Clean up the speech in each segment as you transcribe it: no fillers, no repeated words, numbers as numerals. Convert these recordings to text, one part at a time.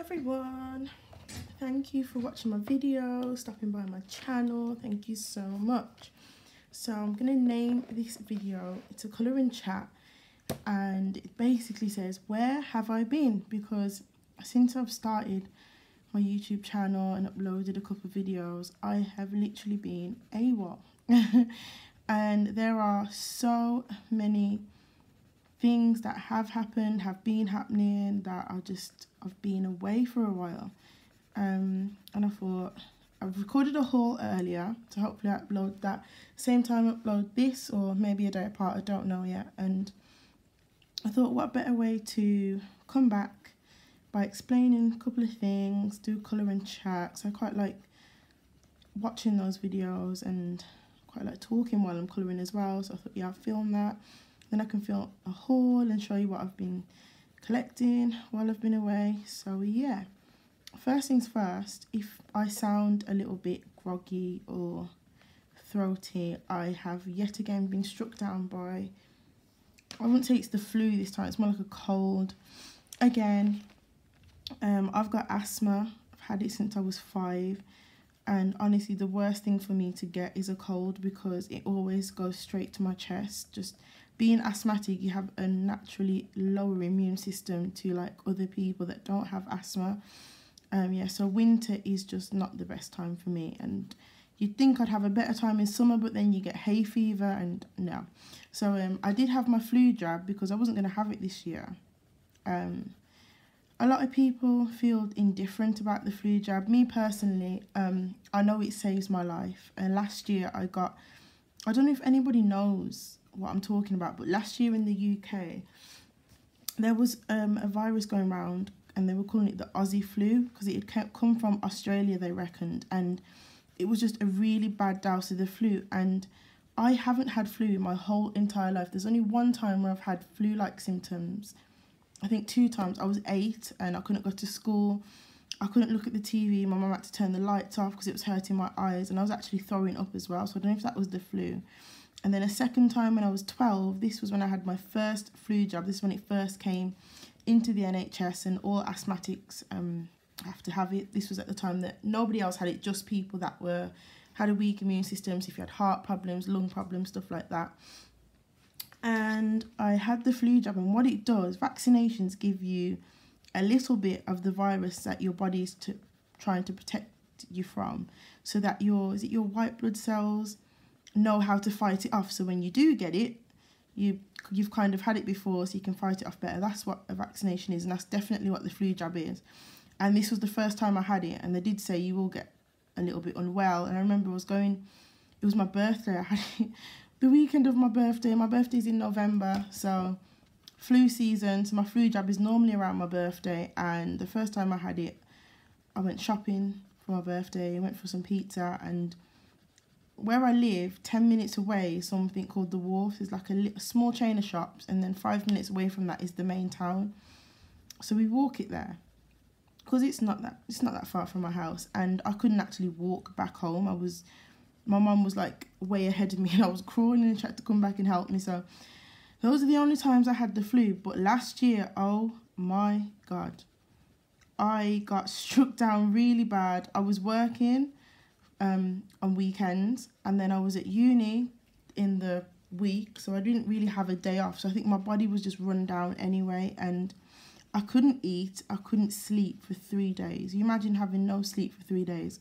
everyone, thank you for watching my video, stopping by my channel, thank you so much. So I'm gonna name this video, it's a colouring chat, and it basically says where have I been, because since I've started my YouTube channel and uploaded a couple of videos, I have literally been AWOL. And there are so many things that have happened, have been happening, that I've been away for a while. And I thought, I've recorded a haul earlier, so hopefully I upload that same time I upload this, or maybe a day apart, I don't know yet. And I thought, what better way to come back by explaining a couple of things, do colouring chats. I quite like watching those videos and quite like talking while I'm colouring as well, so I thought, yeah, I'll film that. Then I can film a haul and show you what I've been collecting while I've been away. So yeah, first things first, if I sound a little bit groggy or throaty, I have yet again been struck down by, I wouldn't say it's the flu this time, it's more like a cold. Again, I've got asthma, I've had it since I was 5. And honestly, the worst thing for me to get is a cold, because it always goes straight to my chest. Just being asthmatic, you have a naturally lower immune system to like other people that don't have asthma. Yeah, so winter is just not the best time for me. And you'd think I'd have a better time in summer, but then you get hay fever and no. So I did have my flu jab because I wasn't going to have it this year. A lot of people feel indifferent about the flu jab. Me personally, I know it saves my life. And last year I don't know if anybody knows what I'm talking about, but last year in the UK, there was a virus going around, and they were calling it the Aussie flu, because it had come from Australia, they reckoned, and it was just a really bad dose of the flu. And I haven't had flu in my whole entire life. There's only one time where I've had flu-like symptoms. I think 2 times. I was 8 and I couldn't go to school. I couldn't look at the TV. My mum had to turn the lights off because it was hurting my eyes, and I was actually throwing up as well. So I don't know if that was the flu. And then a second time when I was 12, this was when I had my first flu jab. This is when it first came into the NHS, and all asthmatics have to have it. This was at the time that nobody else had it, just people that had a weak immune system. So if you had heart problems, lung problems, stuff like that. And I had the flu jab, and what it does, vaccinations give you a little bit of the virus that your body's trying to protect you from, so that your white blood cells know how to fight it off. So when you do get it, you've kind of had it before, so you can fight it off better. That's what a vaccination is, and that's definitely what the flu jab is. And this was the first time I had it, and they did say you will get a little bit unwell. And I remember it was my birthday, I had it the weekend of my birthday. My birthday's in November, so flu season, so my flu jab is normally around my birthday. And the first time I had it, I went shopping for my birthday, I went for some pizza, and where I live, 10 minutes away, is something called The Wharf. It's like a small chain of shops, and then 5 minutes away from that is the main town. So we walk it there, because it's not that far from my house, and I couldn't actually walk back home. My mum was like way ahead of me, and I was crawling, and she had to come back and help me. So those are the only times I had the flu. But last year, oh my God, I got struck down really bad. I was working on weekends, and then I was at uni in the week, so I didn't really have a day off. So I think my body was just run down anyway, and I couldn't eat, I couldn't sleep for 3 days. You imagine having no sleep for 3 days,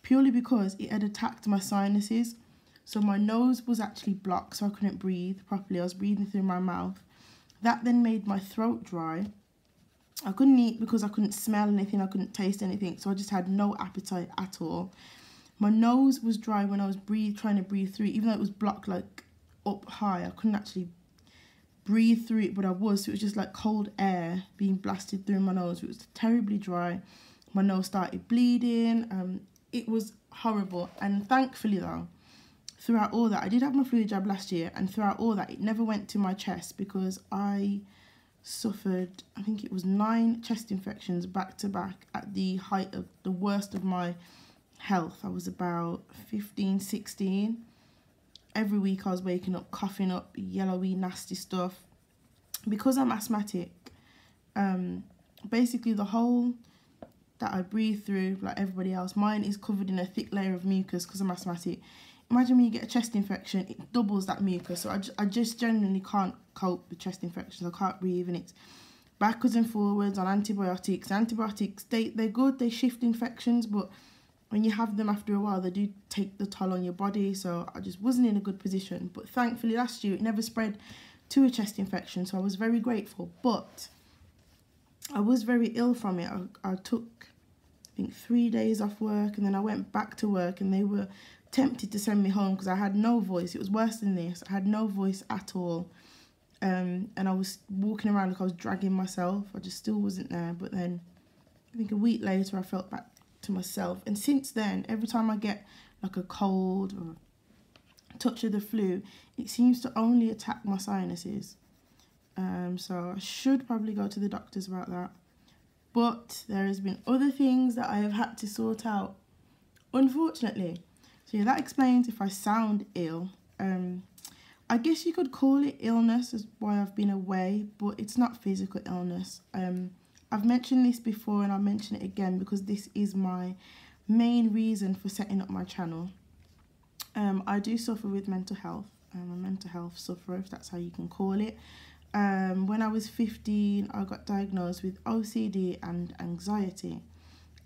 purely because it had attacked my sinuses. So my nose was actually blocked, so I couldn't breathe properly. I was breathing through my mouth. That then made my throat dry. I couldn't eat because I couldn't smell anything, I couldn't taste anything, so I just had no appetite at all. My nose was dry when I was trying to breathe through it, even though it was blocked like up high. I couldn't actually breathe through it, but I was. So it was just like cold air being blasted through my nose. It was terribly dry. My nose started bleeding. It was horrible. And thankfully though, throughout all that, I did have my flu jab last year, and throughout all that, it never went to my chest, because I suffered, I think it was 9 chest infections back to back at the height of the worst of my health. I was about 15, 16. Every week I was waking up, coughing up yellowy, nasty stuff. Because I'm asthmatic, basically the whole that I breathe through like everybody else. Mine is covered in a thick layer of mucus because I'm asthmatic. Imagine when you get a chest infection, it doubles that mucus. So I just genuinely can't cope with chest infections. I can't breathe, and it's backwards and forwards on antibiotics. Antibiotics, they're good, they shift infections, but when you have them after a while, they do take the toll on your body. So I just wasn't in a good position. But thankfully last year, it never spread to a chest infection, so I was very grateful. But I was very ill from it. I took, I think, 3 days off work, and then I went back to work, and they were tempted to send me home because I had no voice. It was worse than this. I had no voice at all. And I was walking around like I was dragging myself. I just still wasn't there. But then I think a week later I felt back to myself. And since then, every time I get like a cold or a touch of the flu, it seems to only attack my sinuses. So I should probably go to the doctors about that. But there has been other things that I have had to sort out, unfortunately. So yeah, that explains if I sound ill. I guess you could call it illness, is why I've been away, but it's not physical illness. I've mentioned this before, and I'll mention it again because this is my main reason for setting up my channel. I do suffer with mental health. I'm a mental health sufferer, if that's how you can call it. When I was 15, I got diagnosed with OCD and anxiety.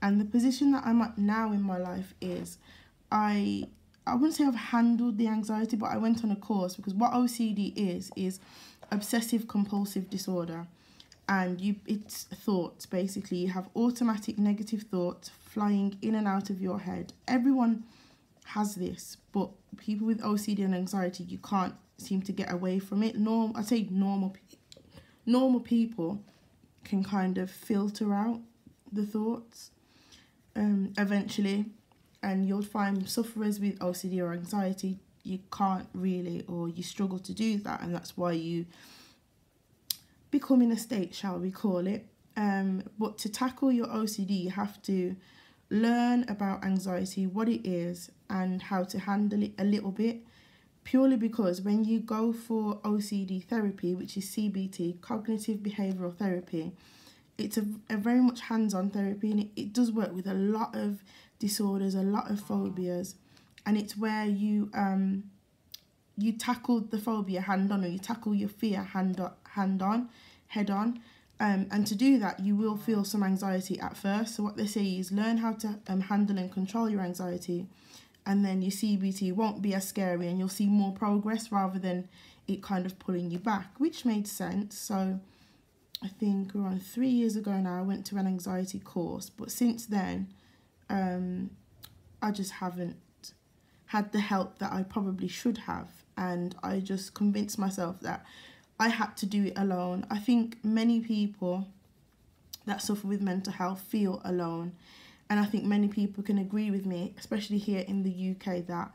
And the position that I'm at now in my life is I wouldn't say I've handled the anxiety, but I went on a course, because what OCD is obsessive compulsive disorder. And it's thoughts, basically. You have automatic negative thoughts flying in and out of your head. Everyone has this, but people with OCD and anxiety, you can't seem to get away from it. I'd say normal people can kind of filter out the thoughts eventually. And you'll find sufferers with OCD or anxiety, you can't really, or you struggle to do that, and that's why you become in a state, shall we call it. But to tackle your OCD, you have to learn about anxiety, what it is, and how to handle it a little bit, purely because when you go for OCD therapy, which is CBT, cognitive behavioural therapy, it's a very much hands-on therapy, and it does work with a lot of disorders, a lot of phobias, and it's where you tackle the phobia hand-on, or you tackle your fear head-on. And to do that, you will feel some anxiety at first. So what they say is learn how to handle and control your anxiety, and then your CBT won't be as scary, and you'll see more progress rather than it kind of pulling you back, which made sense. So I think around 3 years ago now, I went to an anxiety course, but since then, I just haven't had the help that I probably should have, and I just convinced myself that I had to do it alone. I think many people that suffer with mental health feel alone, and I think many people can agree with me, especially here in the UK, that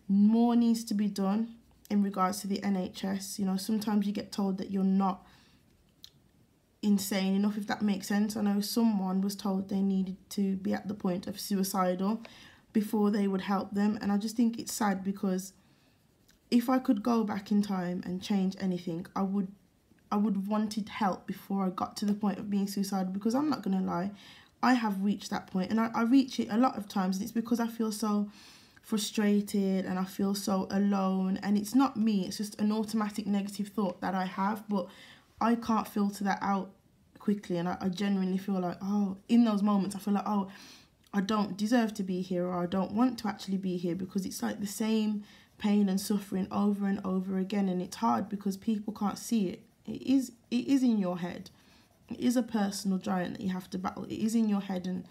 more needs to be done in regards to the NHS. You know, sometimes you get told that you're not insane enough, if that makes sense. I know someone was told they needed to be at the point of suicidal before they would help them, and I just think it's sad, because if I could go back in time and change anything, I would have wanted help before I got to the point of being suicidal, because I'm not gonna lie, I have reached that point, and I reach it a lot of times, and it's because I feel so frustrated and I feel so alone, and it's not me, it's just an automatic negative thought that I have, but I can't filter that out quickly, and I genuinely feel like, oh, in those moments I feel like, oh, I don't deserve to be here, or I don't want to actually be here, because it's like the same pain and suffering over and over again, and it's hard because people can't see it. It is in your head. It is a personal giant that you have to battle. It is in your head, and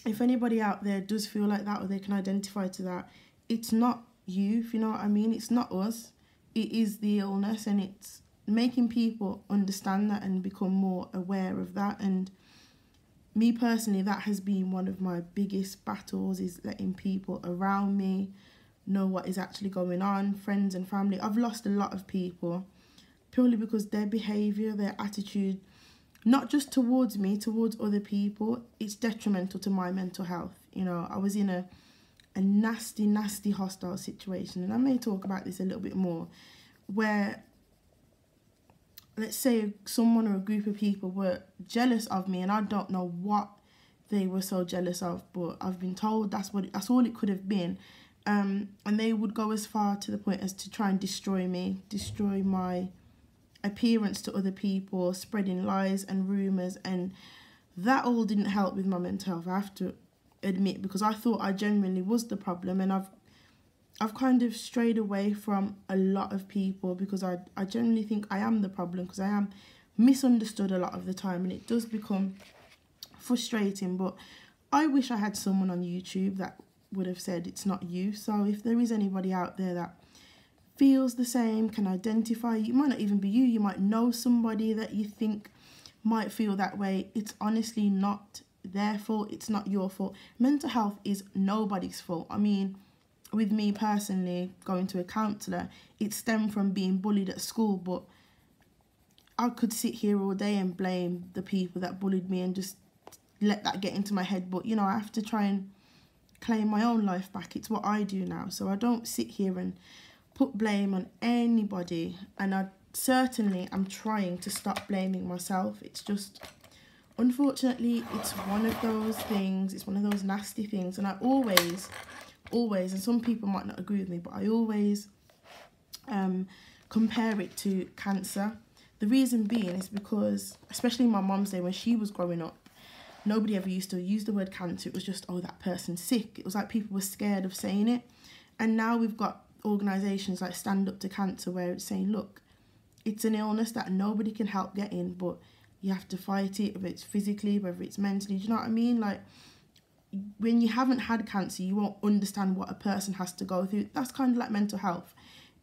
if anybody out there does feel like that, or they can identify to that, it's not you, if you know what I mean. It's not us. It is the illness, and it's making people understand that and become more aware of that. And me personally, that has been one of my biggest battles, is letting people around me know what is actually going on, friends and family. I've lost a lot of people purely because their behaviour, their attitude, not just towards me, towards other people, it's detrimental to my mental health. You know, I was in a nasty hostile situation, and I may talk about this a little bit more, where let's say someone or a group of people were jealous of me, and I don't know what they were so jealous of, but I've been told that's all it could have been. And they would go as far to the point as to try and destroy me, destroy my appearance to other people, spreading lies and rumours, and that all didn't help with my mental health, I have to admit, because I thought I genuinely was the problem, and I've kind of strayed away from a lot of people because I generally think I am the problem, because I am misunderstood a lot of the time, and it does become frustrating. But I wish I had someone on YouTube that would have said it's not you. So if there is anybody out there that feels the same, can identify, it might not even be you, you might know somebody that you think might feel that way, it's honestly not their fault, it's not your fault. Mental health is nobody's fault. I mean, with me personally, going to a counsellor, it stemmed from being bullied at school, but I could sit here all day and blame the people that bullied me and just let that get into my head. But, you know, I have to try and claim my own life back. It's what I do now. So I don't sit here and put blame on anybody, and I certainly am trying to stop blaming myself. It's just, unfortunately, it's one of those things, it's one of those nasty things, and I always, and some people might not agree with me, but I always compare it to cancer. The reason being is because, especially in my mum's day when she was growing up, nobody ever used to use the word cancer. It was just, oh, that person's sick. It was like people were scared of saying it. And now we've got organisations like Stand Up to Cancer where it's saying, look, it's an illness that nobody can help getting, but you have to fight it, whether it's physically, whether it's mentally. Do you know what I mean? Like, when you haven't had cancer, you won't understand what a person has to go through. That's kind of like mental health.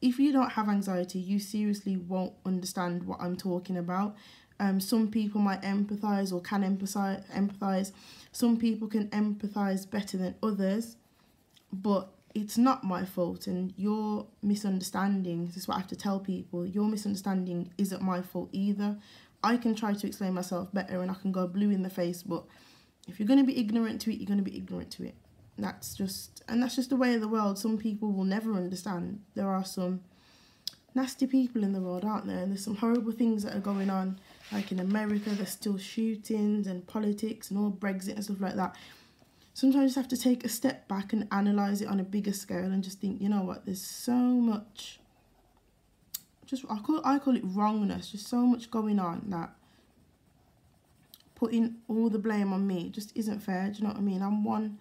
If you don't have anxiety, you seriously won't understand what I'm talking about. Some people might empathise or can empathise. Some people can empathise better than others, but it's not my fault, and your misunderstanding, this is what I have to tell people, your misunderstanding isn't my fault either. I can try to explain myself better and I can go blue in the face, but if you're going to be ignorant to it, you're going to be ignorant to it. That's just the way of the world. Some people will never understand. There are some nasty people in the world, aren't there? And there's some horrible things that are going on. Like in America, there's still shootings and politics and all Brexit and stuff like that. Sometimes you just have to take a step back and analyse it on a bigger scale and just think, you know what, there's so much, I call it wrongness, just so much going on that putting all the blame on me just isn't fair. Do you know what I mean? I'm one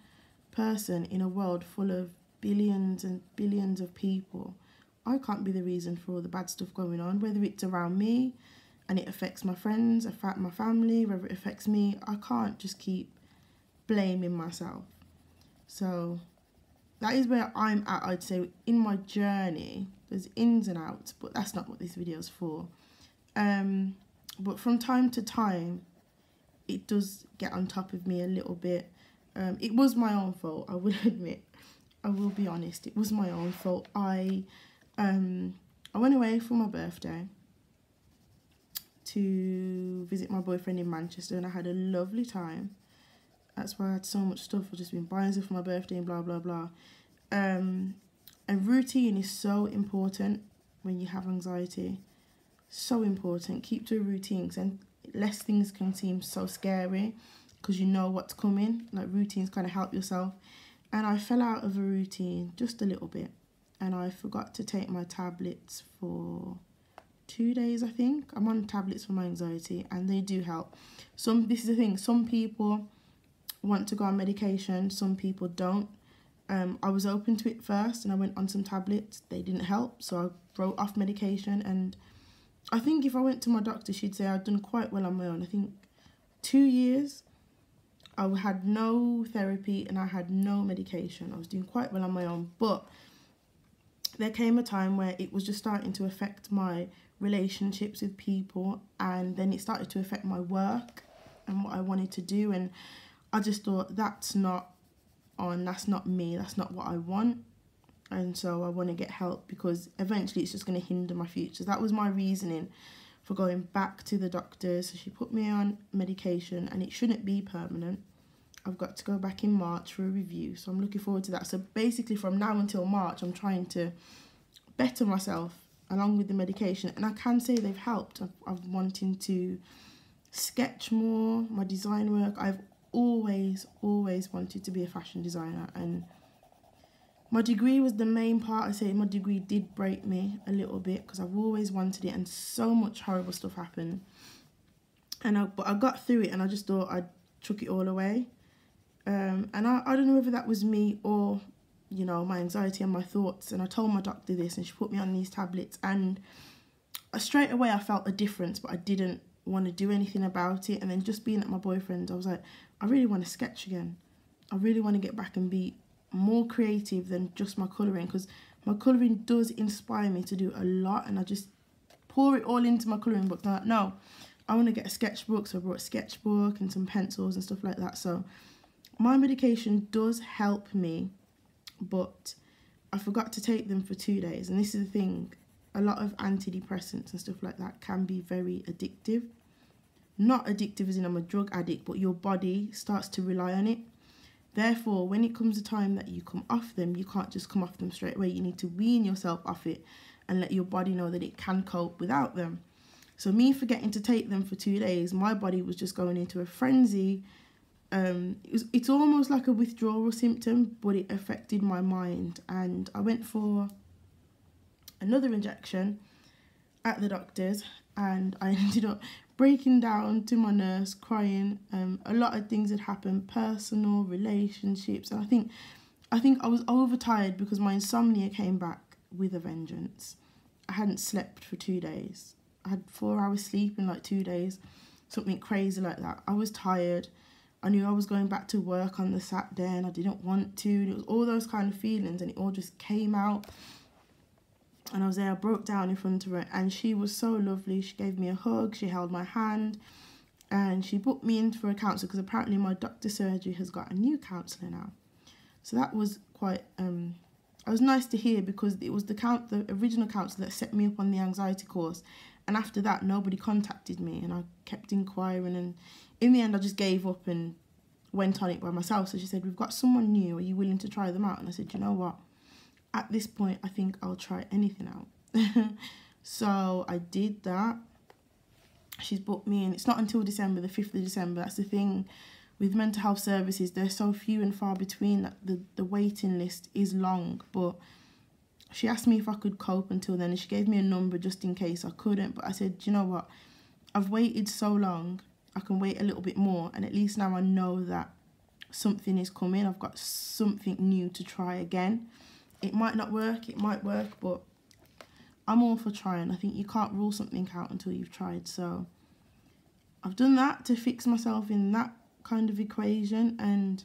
person in a world full of billions and billions of people. I can't be the reason for all the bad stuff going on, whether it's around me and it affects my friends, affect my family, whether it affects me. I can't just keep blaming myself. So that is where I'm at, I'd say, in my journey. There's ins and outs, but that's not what this video is for. But from time to time, it does get on top of me a little bit. It was my own fault, I will admit. I will be honest, it was my own fault. I went away for my birthday to visit my boyfriend in Manchester, and I had a lovely time. That's why I had so much stuff. I've just been buying stuff for my birthday and blah, blah, blah. And routine is so important when you have anxiety. So important. Keep to a routine, and less things can seem so scary because you know what's coming. Like, routines kind of help yourself. And I fell out of a routine just a little bit. And I forgot to take my tablets for 2 days, I think. I'm on tablets for my anxiety, and they do help. This is the thing, some people want to go on medication, some people don't. I was open to it first and I went on some tablets. They didn't help, so I wrote off medication, and I think if I went to my doctor, she'd say I'd done quite well on my own. I think 2 years I had no therapy and I had no medication. I was doing quite well on my own, but there came a time where it was just starting to affect my relationships with people, and then it started to affect my work and what I wanted to do, and I just thought, that's not me, that's not what I want. And so I want to get help, because eventually it's just going to hinder my future. That was my reasoning for going back to the doctor. So she put me on medication, and it shouldn't be permanent. I've got to go back in March for a review, so I'm looking forward to that. So basically from now until March, I'm trying to better myself along with the medication, and I can say they've helped. I'm wanting to sketch more, my design work. I've always wanted to be a fashion designer, and my degree was the main part. I say my degree did break me a little bit because I've always wanted it, and so much horrible stuff happened. But I got through it, and I just thought I'd chuck it all away. And I don't know whether that was me or, you know, my anxiety and my thoughts. And I told my doctor this, and she put me on these tablets, and straight away I felt a difference, but I didn't want to do anything about it. And then just being at my boyfriend's, I was like, I really want to sketch again. I really want to get back and be more creative than just my colouring, because my colouring does inspire me to do a lot, and I just pour it all into my colouring book. I'm like, no, I want to get a sketchbook. So I brought a sketchbook and some pencils and stuff like that. So my medication does help me, but I forgot to take them for 2 days. And this is the thing, a lot of antidepressants and stuff like that can be very addictive. Not addictive as in I'm a drug addict, but your body starts to rely on it. Therefore, when it comes to time that you come off them, you can't just come off them straight away. You need to wean yourself off it and let your body know that it can cope without them. So me forgetting to take them for 2 days, my body was just going into a frenzy. It's almost like a withdrawal symptom, but it affected my mind. And I went for another injection at the doctor's, and I ended up breaking down to my nurse, crying. A lot of things had happened, personal, relationships, and I think I was overtired because my insomnia came back with a vengeance. I hadn't slept for 2 days. I had 4 hours sleep in like 2 days, something crazy like that. I was tired. I knew I was going back to work on the Saturday, and I didn't want to. And it was all those kind of feelings, and it all just came out. And I was there, I broke down in front of her, and she was so lovely. She gave me a hug, she held my hand, and she booked me in for a counsellor, because apparently my doctor's surgery has got a new counsellor now. So that was quite, it was nice to hear, because it was the original counsellor that set me up on the anxiety course. And after that, nobody contacted me, and I kept inquiring, and in the end, I just gave up and went on it by myself. So she said, we've got someone new, are you willing to try them out? And I said, you know what? At this point, I think I'll try anything out. So I did that. She's booked me in. It's not until December, the 5th of December. That's the thing with mental health services. They're so few and far between that the waiting list is long. But she asked me if I could cope until then, and she gave me a number just in case I couldn't. But I said, you know what? I've waited so long. I can wait a little bit more. And at least now I know that something is coming. I've got something new to try again. It might not work, it might work, but I'm all for trying. I think you can't rule something out until you've tried. So I've done that to fix myself in that kind of equation. And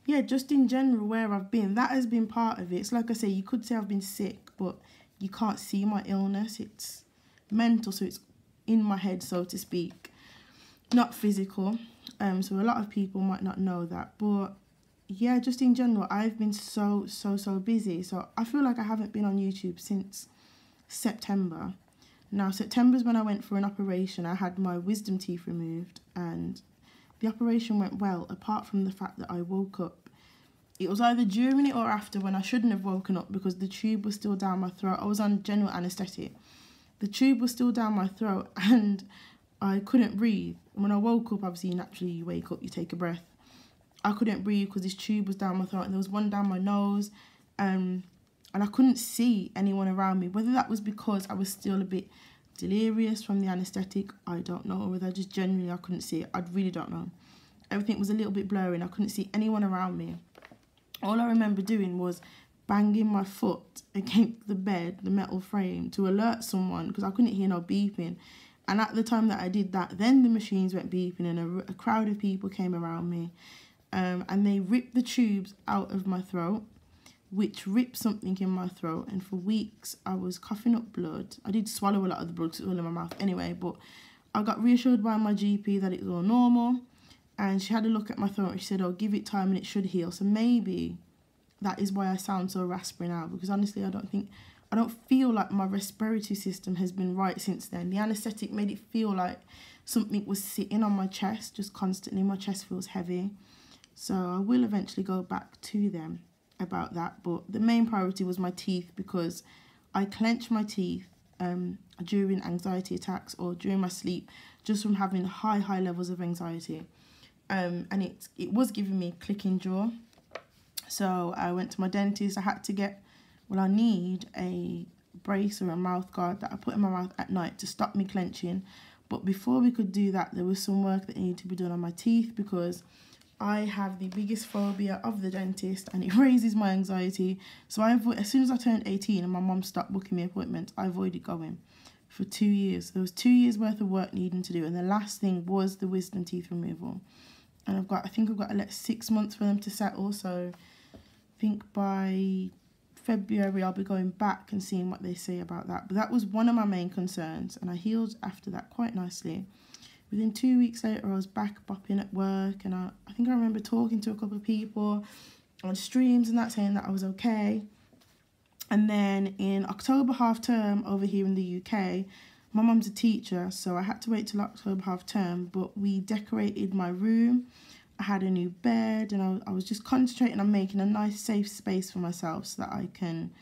yeah, just in general, where I've been, that has been part of it. It's like I say, you could say I've been sick, but you can't see my illness. It's mental, so it's in my head, so to speak, not physical. So a lot of people might not know that, but yeah, just in general, I've been so busy. So I feel like I haven't been on YouTube since September. Now, September's when I went for an operation. I had my wisdom teeth removed, and the operation went well, apart from the fact that I woke up. It was either during it or after, when I shouldn't have woken up, because the tube was still down my throat. I was on general anaesthetic. The tube was still down my throat, and I couldn't breathe. When I woke up, obviously, naturally, you wake up, you take a breath. I couldn't breathe because this tube was down my throat, and there was one down my nose, and I couldn't see anyone around me. Whether that was because I was still a bit delirious from the anaesthetic, I don't know, or whether just generally I couldn't see it, I really don't know. Everything was a little bit blurry, and I couldn't see anyone around me. All I remember doing was banging my foot against the bed, the metal frame, to alert someone, because I couldn't hear no beeping. And at the time that I did that, then the machines went beeping, and a crowd of people came around me. And they ripped the tubes out of my throat, which ripped something in my throat. And for weeks, I was coughing up blood. I did swallow a lot of the blood because it was all in my mouth anyway. But I got reassured by my GP that it was all normal. And she had a look at my throat, and she said, oh, give it time and it should heal. So maybe that is why I sound so raspy now. Because honestly, I don't feel like my respiratory system has been right since then. The anaesthetic made it feel like something was sitting on my chest just constantly. My chest feels heavy. So I will eventually go back to them about that. But the main priority was my teeth, because I clench my teeth during anxiety attacks or during my sleep, just from having high levels of anxiety. and it was giving me clicking jaw. So I went to my dentist. I had to get, well, I need a brace or a mouth guard that I put in my mouth at night to stop me clenching. But before we could do that, there was some work that needed to be done on my teeth, because I have the biggest phobia of the dentist and it raises my anxiety. So as soon as I turned 18 and my mum stopped booking me appointments, I avoided going for 2 years. There was 2 years worth of work needing to do, and the last thing was the wisdom teeth removal. And I think I've got like 6 months for them to settle. So I think by February I'll be going back and seeing what they say about that. But that was one of my main concerns, and I healed after that quite nicely. Within 2 weeks later, I was back bopping at work, and I think I remember talking to a couple of people on streams and that, saying that I was okay. And then in October half term over here in the UK, my mum's a teacher, so I had to wait till October half term, but we decorated my room. I had a new bed, and I was just concentrating on making a nice safe space for myself so that I can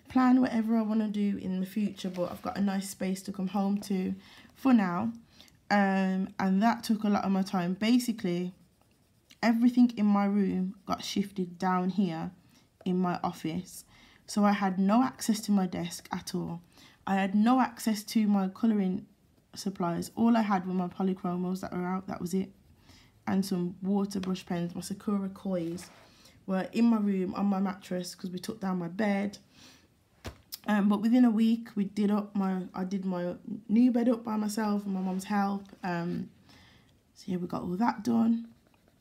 plan whatever I want to do in the future, but I've got a nice space to come home to for now. And that took a lot of my time. Basically, everything in my room got shifted down here in my office. So I had no access to my desk at all. I had no access to my colouring supplies. All I had were my polychromos that were out, that was it. And some water brush pens, my Sakura Kois, were in my room on my mattress because we took down my bed. But within a week, I did my new bed up by myself with my mum's help. So yeah, we got all that done.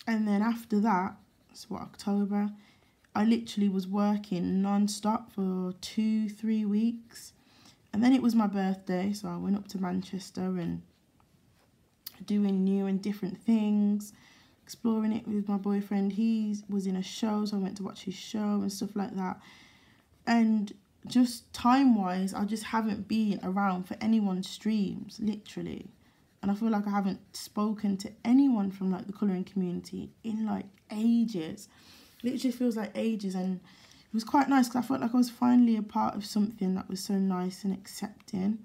And then after that, it's October, I literally was working non-stop for 2-3 weeks. And then it was my birthday, so I went up to Manchester and doing new and different things, exploring it with my boyfriend. He was in a show, so I went to watch his show and stuff like that. And just time-wise, I just haven't been around for anyone's streams, literally. And I feel like I haven't spoken to anyone from like the colouring community in like ages. Literally feels like ages, and it was quite nice because I felt like I was finally a part of something that was so nice and accepting.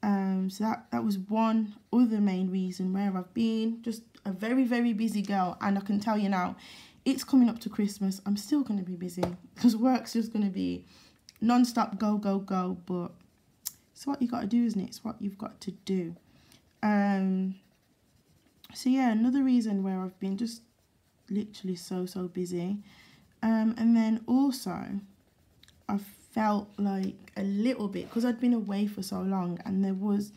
So that was one other main reason where I've been just a very, very busy girl. And I can tell you now, it's coming up to Christmas. I'm still going to be busy because work's just going to be non-stop, go, go, go. But it's what you got to do, isn't it? It's what you've got to do. So yeah, another reason where I've been just literally so busy. And then also I felt like a little bit, because I'd been away for so long and there was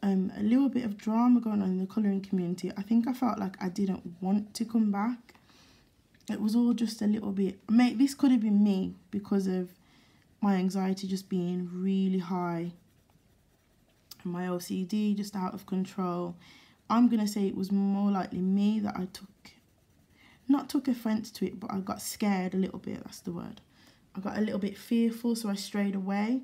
a little bit of drama going on in the colouring community. I think I felt like I didn't want to come back. It was all just a little bit, this could have been me because of my anxiety just being really high and my OCD just out of control. I'm going to say it was more likely me that I not took offence to it, but I got scared a little bit, that's the word. I got a little bit fearful, so I strayed away.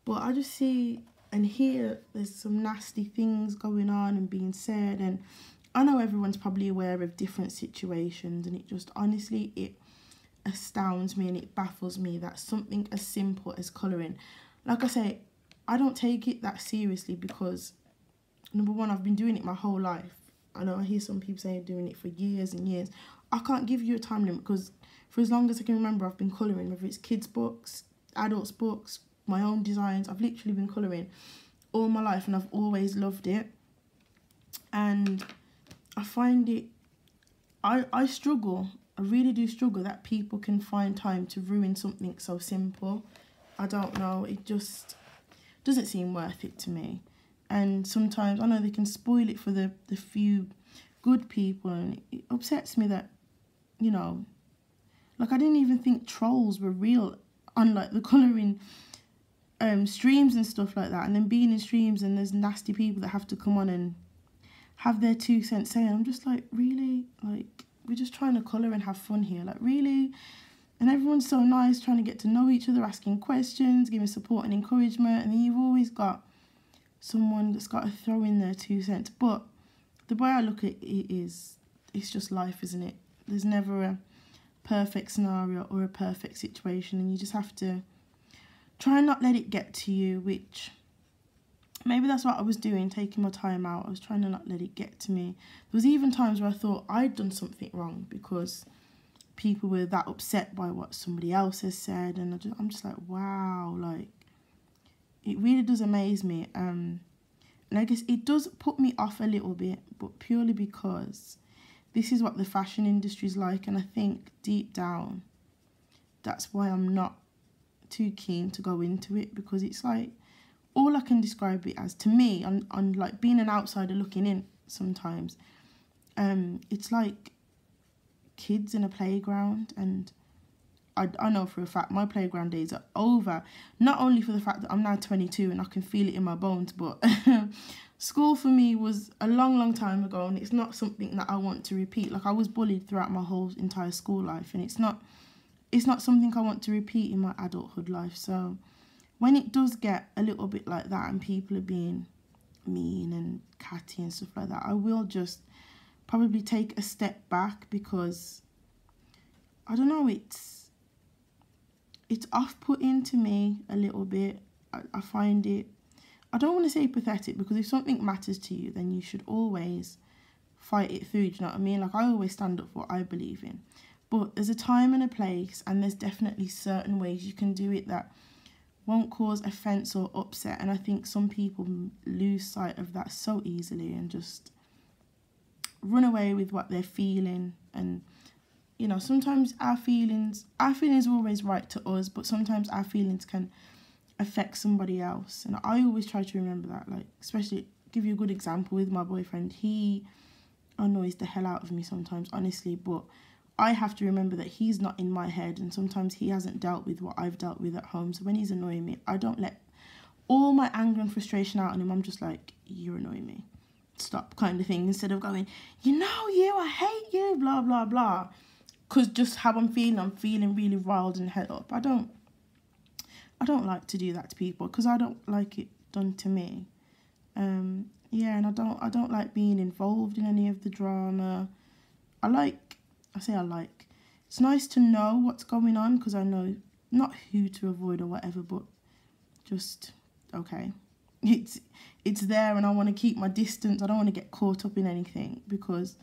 But I just see and hear there's some nasty things going on and being said, and I know everyone's probably aware of different situations, and it just, honestly, it astounds me and it baffles me that something as simple as colouring, like I say, I don't take it that seriously because, number one, I've been doing it my whole life. I know I hear some people saying doing it for years and years. I can't give you a time limit because for as long as I can remember, I've been colouring, whether it's kids' books, adults' books, my own designs. I've literally been colouring all my life and I've always loved it. And I find it, I struggle, I really do struggle that people can find time to ruin something so simple. I don't know, it just doesn't seem worth it to me. And sometimes I know they can spoil it for the few good people, and it upsets me that, you know, like I didn't even think trolls were real on like the colouring streams and stuff like that, and then being in streams and there's nasty people that have to come on and have their 2 cents saying, I'm just like, really? Like, we're just trying to colour and have fun here, like, really? And everyone's so nice, trying to get to know each other, asking questions, giving support and encouragement, and then you've always got someone that's got to throw in their 2 cents. But the way I look at it is, it's just life, isn't it? There's never a perfect scenario or a perfect situation, and you just have to try and not let it get to you, which maybe that's what I was doing, taking my time out. I was trying to not let it get to me. There was even times where I thought I'd done something wrong because people were that upset by what somebody else has said, and I'm just like, wow, like, it really does amaze me. And I guess it does put me off a little bit, but purely because this is what the fashion industry is like, and I think deep down that's why I'm not too keen to go into it, because it's like, all I can describe it as, to me, on like being an outsider looking in sometimes, it's like kids in a playground. And I know for a fact my playground days are over, not only for the fact that I'm now 22 and I can feel it in my bones, but school for me was a long time ago, and it's not something that I want to repeat. Like, I was bullied throughout my whole entire school life, and it's not something I want to repeat in my adulthood life. So when it does get a little bit like that and people are being mean and catty and stuff like that, I will just probably take a step back, because I don't know, it's off-putting to me a little bit. I find it, I don't want to say pathetic, because if something matters to you, then you should always fight it through, do you know what I mean? Like, I always stand up for what I believe in. But there's a time and a place, and there's definitely certain ways you can do it that won't cause offence or upset. And I think some people lose sight of that so easily and just run away with what they're feeling. And, you know, sometimes our feelings are always right to us, but sometimes our feelings can affect somebody else. And I always try to remember that, like, especially, give you a good example with my boyfriend. He annoys the hell out of me sometimes, honestly, but I have to remember that he's not in my head, and sometimes he hasn't dealt with what I've dealt with at home. So when he's annoying me, I don't let all my anger and frustration out on him. I'm just like, you're annoying me, stop, kind of thing, instead of going, I hate you, blah, blah, blah. Because just how I'm feeling really riled and head up. I don't like to do that to people, because I don't like it done to me. And I don't like being involved in any of the drama. It's nice to know what's going on, because I know not who to avoid or whatever, but just, okay, it's there, and I want to keep my distance. I don't want to get caught up in anything, because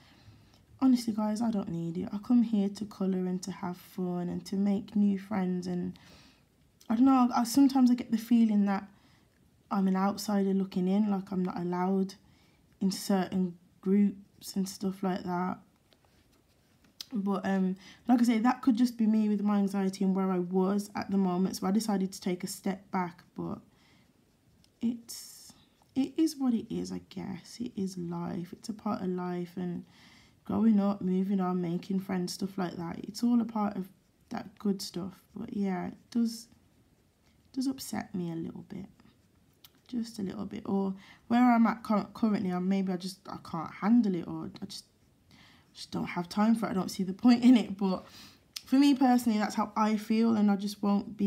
honestly, guys, I don't need it. I come here to colour and to have fun and to make new friends, and I don't know, sometimes I get the feeling that I'm an outsider looking in, like I'm not allowed in certain groups and stuff like that. But like I say, that could just be me with my anxiety and where I was at the moment. So I decided to take a step back. But it is what it is, I guess. It is life. It's a part of life, and growing up, moving on, making friends, stuff like that. It's all a part of that good stuff. But yeah, it does upset me a little bit. Just a little bit. Or where I'm at currently, I can't handle it, or I just don't have time for it. I don't see the point in it. But for me personally, that's how I feel, and I just won't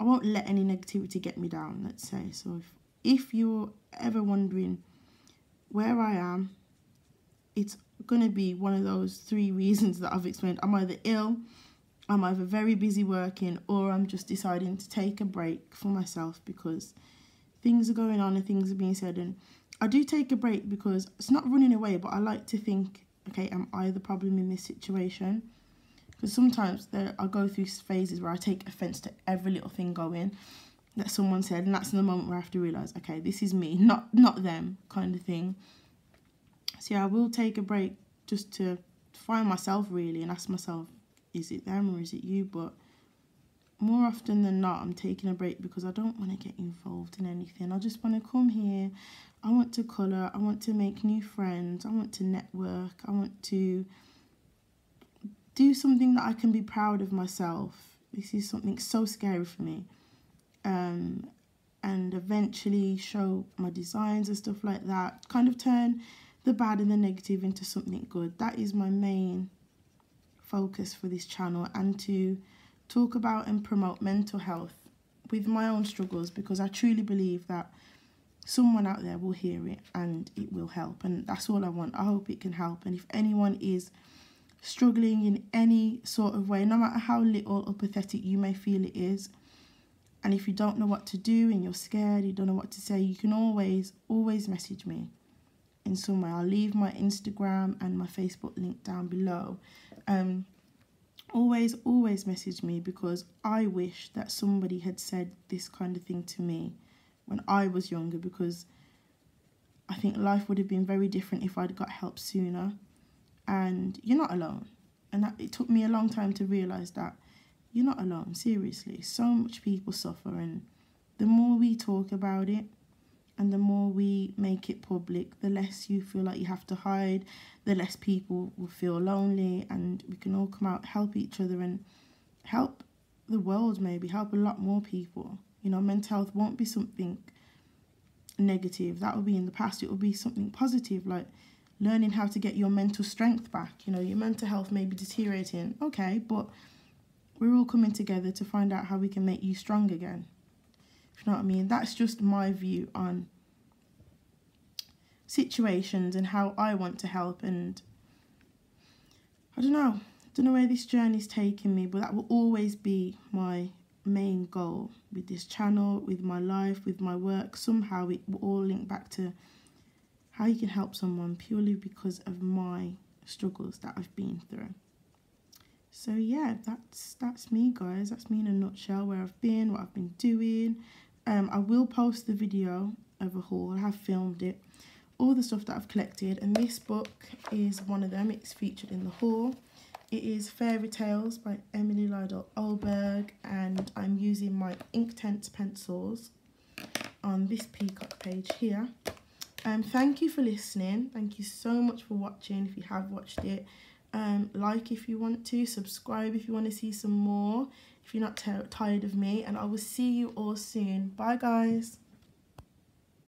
let any negativity get me down, let's say. So if you're ever wondering where I am, it's going to be one of those 3 reasons that I've explained. I'm either ill, I'm either very busy working, or I'm just deciding to take a break for myself, because things are going on and things are being said. And I do take a break because it's not running away, but I like to think, okay, am I the problem in this situation? Because sometimes I go through phases where I take offence to every little thing going that someone said, and that's in the moment where I have to realise, okay, this is me, not them, kind of thing. So yeah, I will take a break just to find myself, really, and ask myself, is it them or is it you? But more often than not, I'm taking a break because I don't want to get involved in anything. I just want to come here, I want to colour, I want to make new friends, I want to network, I want to do something that I can be proud of myself. This is something so scary for me. And eventually show my designs and stuff like that. Kind of turn the bad and the negative into something good. That is my main focus for this channel, and to talk about and promote mental health with my own struggles, because I truly believe that someone out there will hear it and it will help, and that's all I want. I hope it can help. And if anyone is struggling in any sort of way, no matter how little or pathetic you may feel it is, And if you don't know what to do and you're scared, you don't know what to say, you can always message me in some way. I'll leave my Instagram and my Facebook link down below. Always message me, because I wish that somebody had said this kind of thing to me when I was younger, because I think life would have been very different if I'd got help sooner. And you're not alone. And it took me a long time to realise that you're not alone, seriously. So much people suffer, and the more we talk about it and the more we make it public, the less you feel like you have to hide, the less people will feel lonely, and we can all come out, help each other, and help the world, maybe help a lot more people. You know, mental health won't be something negative. That will be in the past. It will be something positive, like learning how to get your mental strength back. You know, your mental health may be deteriorating, okay, but we're all coming together to find out how we can make you strong again. You know what I mean? That's just my view on situations and how I want to help. And I don't know where this journey's taking me, but that will always be my main goal with this channel, with my life, with my work. Somehow it will all link back to how you can help someone purely because of my struggles that I've been through. So yeah, that's me, guys. That's me in a nutshell, where I've been, what I've been doing. I will post the video of a haul. I have filmed it, all the stuff that I've collected, and this book is one of them. It's featured in the haul. It is Fairy Tales by Emily Lydell Oberg, and I'm using my Inktense pencils on this peacock page here. Thank you for listening. Thank you so much for watching, if you have watched it. Like if you want to, subscribe if you want to see some more, if you're not tired of me, and I will see you all soon. Bye, guys.